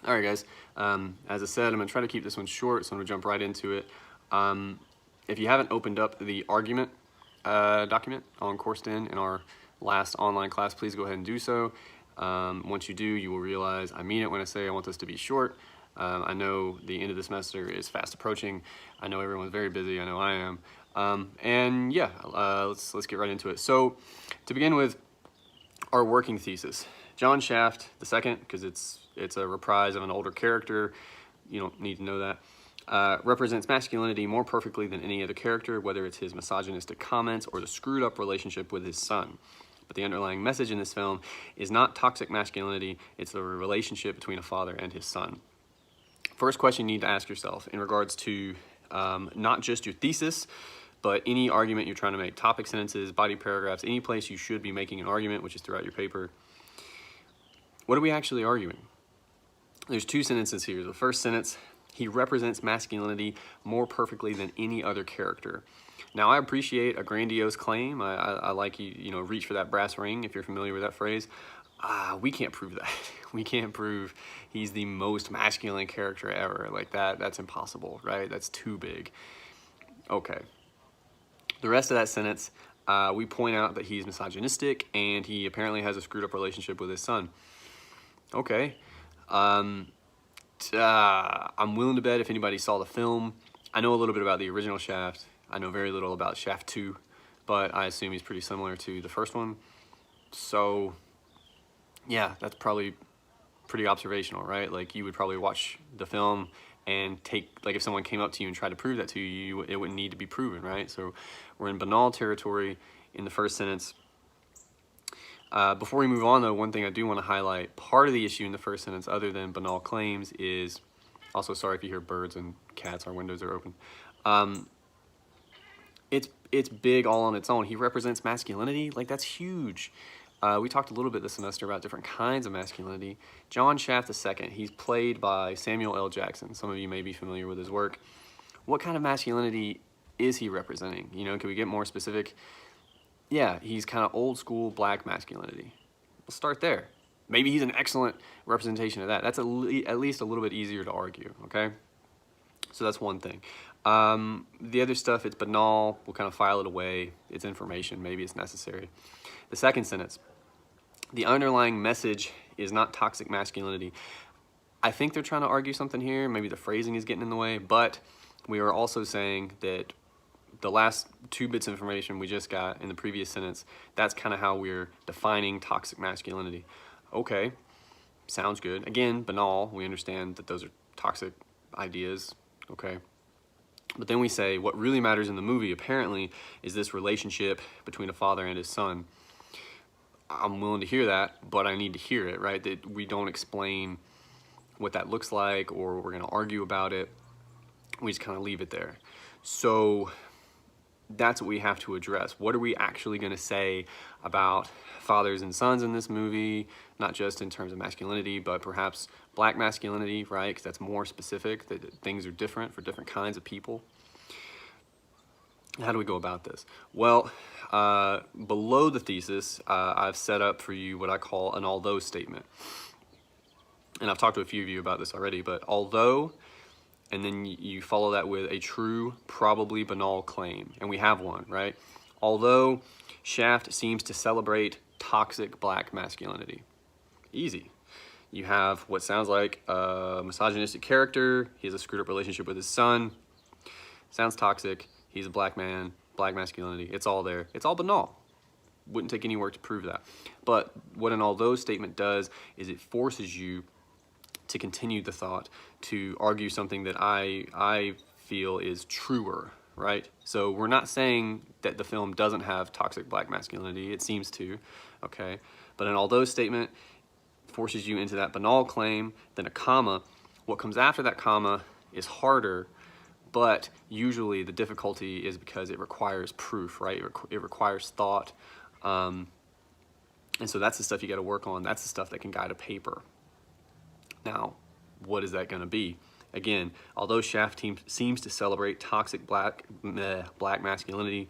All right, guys. As I said, I'm going to try to keep this one short, so I'm going to jump right into it. If you haven't opened up the argument document on Courseden in our last online class, please go ahead and do so. Once you do, you will realize I mean it when I say I want this to be short. I know the end of the semester is fast approaching. I know everyone's very busy. I know I am. And yeah, let's get right into it. So to begin with, our working thesis. John Shaft II, because it's a reprise of an older character, you don't need to know that, represents masculinity more perfectly than any other character, whether it's his misogynistic comments or the screwed up relationship with his son. But the underlying message in this film is not toxic masculinity, it's the relationship between a father and his son. First question you need to ask yourself in regards to not just your thesis, but any argument you're trying to make, topic sentences, body paragraphs, any place you should be making an argument, which is throughout your paper. What are we actually arguing? There's two sentences here. The first sentence, he represents masculinity more perfectly than any other character. Now, I appreciate a grandiose claim. I like you reach for that brass ring, if you're familiar with that phrase. We can't prove that. We can't prove he's the most masculine character ever. Like that's impossible, right? That's too big. Okay. The rest of that sentence, we point out that he's misogynistic and he apparently has a screwed up relationship with his son. Okay. I'm willing to bet if anybody saw the film, I know a little bit about the original Shaft. I know very little about Shaft 2, but I assume he's pretty similar to the first one. So, yeah, that's probably pretty observational, right? Like, you would probably watch the film and if someone came up to you and tried to prove that to you, it wouldn't need to be proven, right? So we're in banal territory in the first sentence. Before we move on, though, one thing I do want to highlight, part of the issue in the first sentence, other than banal claims, is, also sorry if you hear birds and cats, our windows are open. It's big all on its own. He represents masculinity, like that's huge. We talked a little bit this semester about different kinds of masculinity. John Shaft II, he's played by Samuel L. Jackson. Some of you may be familiar with his work. What kind of masculinity is he representing? Can we get more specific? Yeah, he's kind of old school black masculinity. We'll start there. Maybe he's an excellent representation of that. That's at least a little bit easier to argue, okay? So that's one thing. The other stuff, it's banal. We'll kind of file it away. It's information. Maybe it's necessary. The second sentence, the underlying message is not toxic masculinity. I think they're trying to argue something here. Maybe the phrasing is getting in the way, but we are also saying that the last two bits of information we just got in the previous sentence, that's kind of how we're defining toxic masculinity. Okay, sounds good. Again, banal. We understand that those are toxic ideas, okay? But then we say what really matters in the movie, apparently, is this relationship between a father and his son. I'm willing to hear that, but I need to hear it, right? That we don't explain what that looks like or we're going to argue about it. We just kind of leave it there. So that's what we have to address. What are we actually going to say about fathers and sons in this movie? Not just in terms of masculinity, but perhaps black masculinity, right? Because that's more specific, that things are different for different kinds of people. How do we go about this? Well, below the thesis, I've set up for you what I call an although statement. And I've talked to a few of you about this already, but although, and then you follow that with a true, probably banal claim. And we have one, right? Although Shaft seems to celebrate toxic black masculinity. Easy. You have what sounds like a misogynistic character. He has a screwed up relationship with his son. Sounds toxic. He's a black man, black masculinity. It's all there. It's all banal. Wouldn't take any work to prove that. But what an although statement does is it forces you to continue the thought, to argue something that I feel is truer, right? So we're not saying that the film doesn't have toxic black masculinity. It seems to, okay? But an although statement forces you into that banal claim, then a comma. What comes after that comma is harder, but usually the difficulty is because it requires proof, right? It requires thought. And so that's the stuff you got to work on. That's the stuff that can guide a paper. Now, what is that going to be? Again, although Shaft seems to celebrate toxic black masculinity,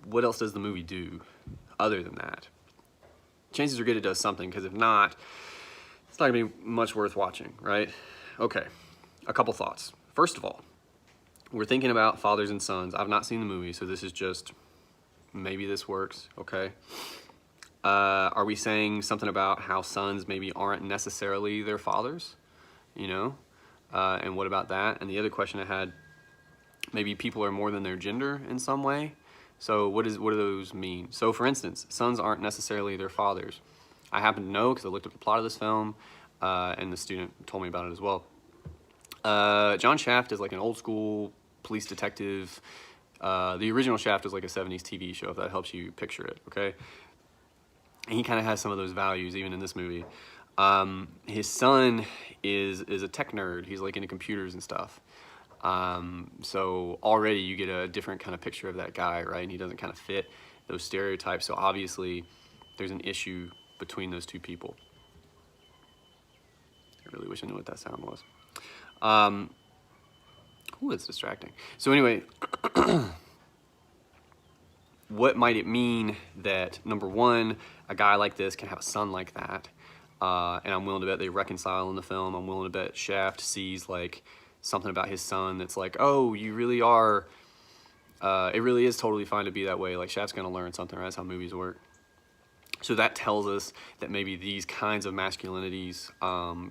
what else does the movie do other than that? Chances are good it does something, because if not, it's not gonna be much worth watching, right? Okay, a couple thoughts. First of all, we're thinking about fathers and sons. I've not seen the movie, so this is just, maybe this works, okay? Are we saying something about how sons maybe aren't necessarily their fathers, you know? And what about that? And the other question I had, maybe people are more than their gender in some way. So what do those mean? So for instance, sons aren't necessarily their fathers. I happen to know because I looked up the plot of this film, and the student told me about it as well. John Shaft is like an old school police detective. The original Shaft was like a 70s TV show, if that helps you picture it, okay? And he kind of has some of those values even in this movie. His son is a tech nerd. He's like into computers and stuff. So already you get a different kind of picture of that guy, right? And he doesn't kind of fit those stereotypes. So obviously there's an issue between those two people. I really wish I knew what that sound was. Ooh, it's distracting. So anyway, what might it mean that, number one, a guy like this can have a son like that? And I'm willing to bet they reconcile in the film. I'm willing to bet Shaft sees like something about his son that's like, oh, you really are, it really is totally fine to be that way. Like Shaft's gonna learn something, right? That's how movies work. So that tells us that maybe these kinds of masculinities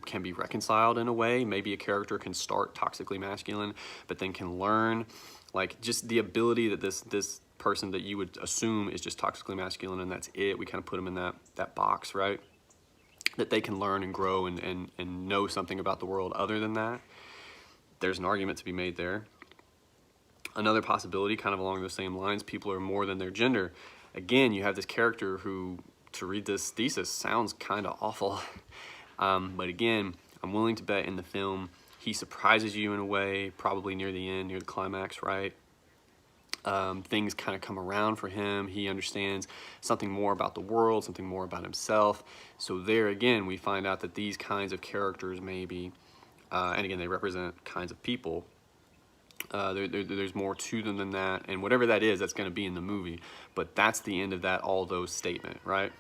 can be reconciled in a way. Maybe a character can start toxically masculine, but then can learn, like just the ability that this person that you would assume is just toxically masculine and that's it. We kind of put them in that box, right? That they can learn and grow and know something about the world other than that. There's an argument to be made there. Another possibility, kind of along those same lines, people are more than their gender. Again, you have this character who, to read this thesis, sounds kind of awful. But again, I'm willing to bet in the film, he surprises you in a way, probably near the end, near the climax, right? Things kind of come around for him. He understands something more about the world, something more about himself. So there again, we find out that these kinds of characters maybe, and again, they represent kinds of people. There's more to them than that, and whatever that is, that's going to be in the movie. But that's the end of that all those statement, right?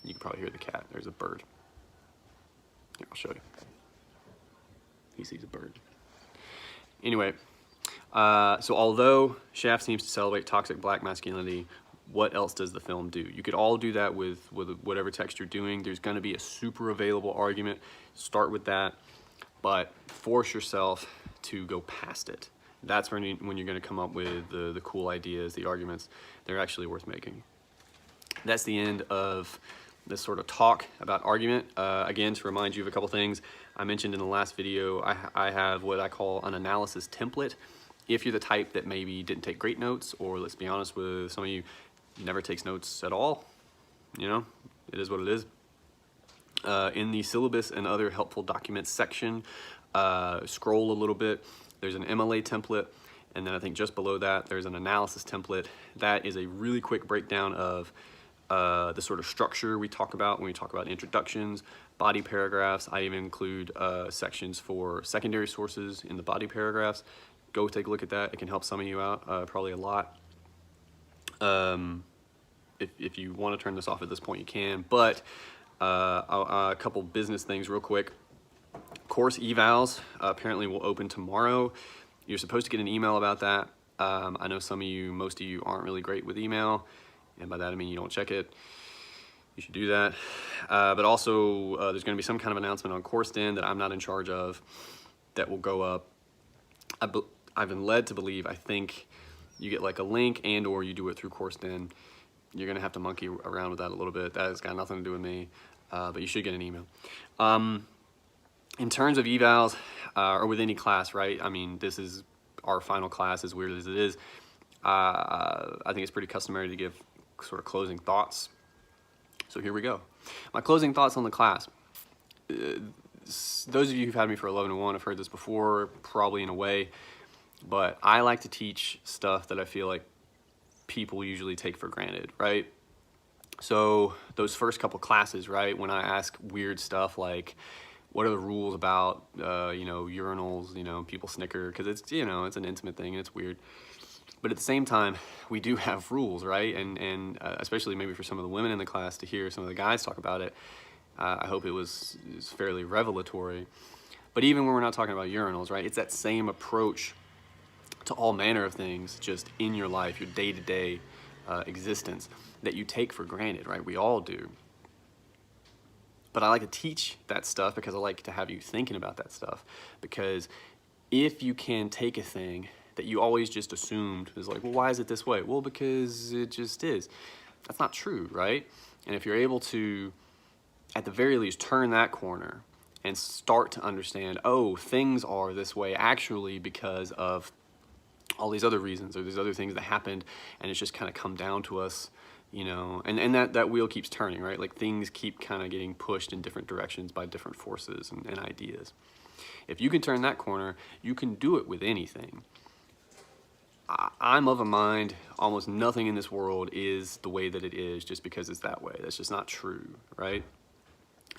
You can probably hear the cat. There's a bird. Here, I'll show you. He sees a bird. Anyway, so although Shaft seems to celebrate toxic black masculinity, what else does the film do? You could all do that with whatever text you're doing. There's going to be a super available argument. Start with that, but force yourself to go past it. That's when you're going to come up with the cool ideas, the arguments. They're actually worth making. That's the end of this sort of talk about argument. Again, to remind you of a couple things, I mentioned in the last video, I have what I call an analysis template. If you're the type that maybe didn't take great notes, or let's be honest with some of you, never takes notes at all, you know, it is what it is. In the syllabus and other helpful documents section, scroll a little bit. There's an MLA template, and then I think just below that there's an analysis template. That is a really quick breakdown of the sort of structure we talk about when we talk about introductions, body paragraphs. I even include sections for secondary sources in the body paragraphs. Go take a look at that. It can help some of you out, probably a lot. If you want to turn this off at this point, you can. But a couple business things real quick. Course evals apparently will open tomorrow. You're supposed to get an email about that. I know most of you aren't really great with email, and by that I mean you don't check it. You should do that. But also there's going to be some kind of announcement on CourseDen that I'm not in charge of that will go up. I've been led to believe, I think you get like a link and or you do it through CourseDen. You're going to have to monkey around with that a little bit. That has got nothing to do with me, but you should get an email. In terms of evals, or with any class, right? I mean, this is our final class, as weird as it is. I think it's pretty customary to give sort of closing thoughts. So here we go. My closing thoughts on the class. Those of you who've had me for 11-1 have heard this before, probably in a way, but I like to teach stuff that I feel like people usually take for granted, right? So those first couple classes, right, when I ask weird stuff like, what are the rules about, you know, urinals, you know, people snicker, because it's, you know, it's an intimate thing and it's weird. But at the same time, we do have rules, right? And especially maybe for some of the women in the class to hear some of the guys talk about it, I hope it was fairly revelatory. But even when we're not talking about urinals, right, it's that same approach to all manner of things just in your life, your day-to-day existence that you take for granted, right? We all do. But I like to teach that stuff because I like to have you thinking about that stuff. Because if you can take a thing that you always just assumed is like, well, why is it this way? Well, because it just is. That's not true, right? And if you're able to, at the very least, turn that corner and start to understand, oh, things are this way actually because of all these other reasons or these other things that happened, and it's just kind of come down to us, you know, and that wheel keeps turning, right? Like things keep kind of getting pushed in different directions by different forces and ideas. If you can turn that corner, you can do it with anything. I'm of a mind, almost nothing in this world is the way that it is just because it's that way. That's just not true, right?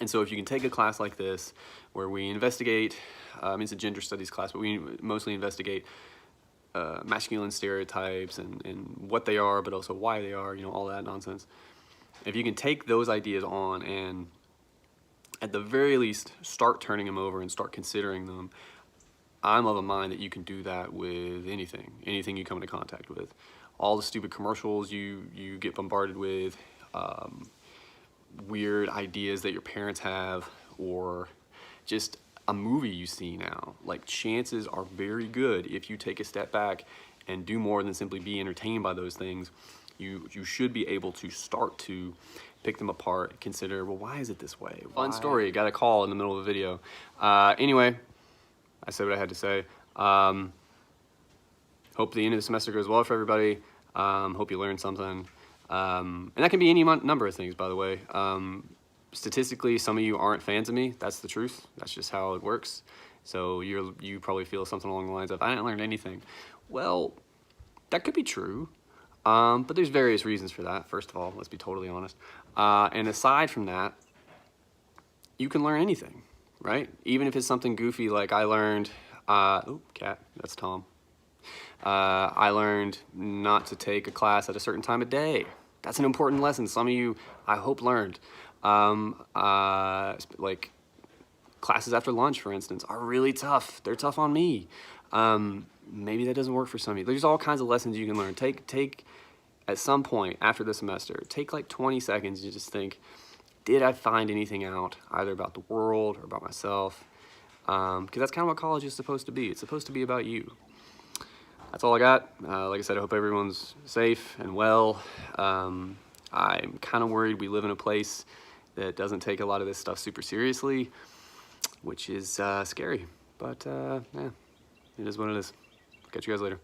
And so if you can take a class like this where we investigate, it's a gender studies class, but we mostly investigate masculine stereotypes and what they are, but also why they are, you know, all that nonsense. If you can take those ideas on and at the very least start turning them over and start considering them, I'm of a mind that you can do that with anything you come into contact with. All the stupid commercials you get bombarded with, weird ideas that your parents have, or just a movie you see now. Like, chances are very good if you take a step back and do more than simply be entertained by those things, you should be able to start to pick them apart, consider, well, why is it this way? Fun story, got a call in the middle of a video. Anyway, I said what I had to say. Hope the end of the semester goes well for everybody. Hope you learned something. And that can be any number of things, by the way. Statistically, some of you aren't fans of me. That's the truth. That's just how it works. So you probably feel something along the lines of, I didn't learn anything. Well, that could be true. But there's various reasons for that, first of all, let's be totally honest. And aside from that, you can learn anything, right? Even if it's something goofy like I learned, oh, cat, that's Tom. I learned not to take a class at a certain time of day. That's an important lesson. Some of you, I hope, learned. Like classes after lunch, for instance, are really tough. They're tough on me. Maybe that doesn't work for some of you. There's all kinds of lessons you can learn. Take at some point after the semester, take like 20 seconds and just think, did I find anything out either about the world or about myself? Because that's kind of what college is supposed to be. It's supposed to be about you. That's all I got. Like I said, I hope everyone's safe and well. I'm kind of worried we live in a place that doesn't take a lot of this stuff super seriously, which is scary. But yeah, it is what it is. Catch you guys later.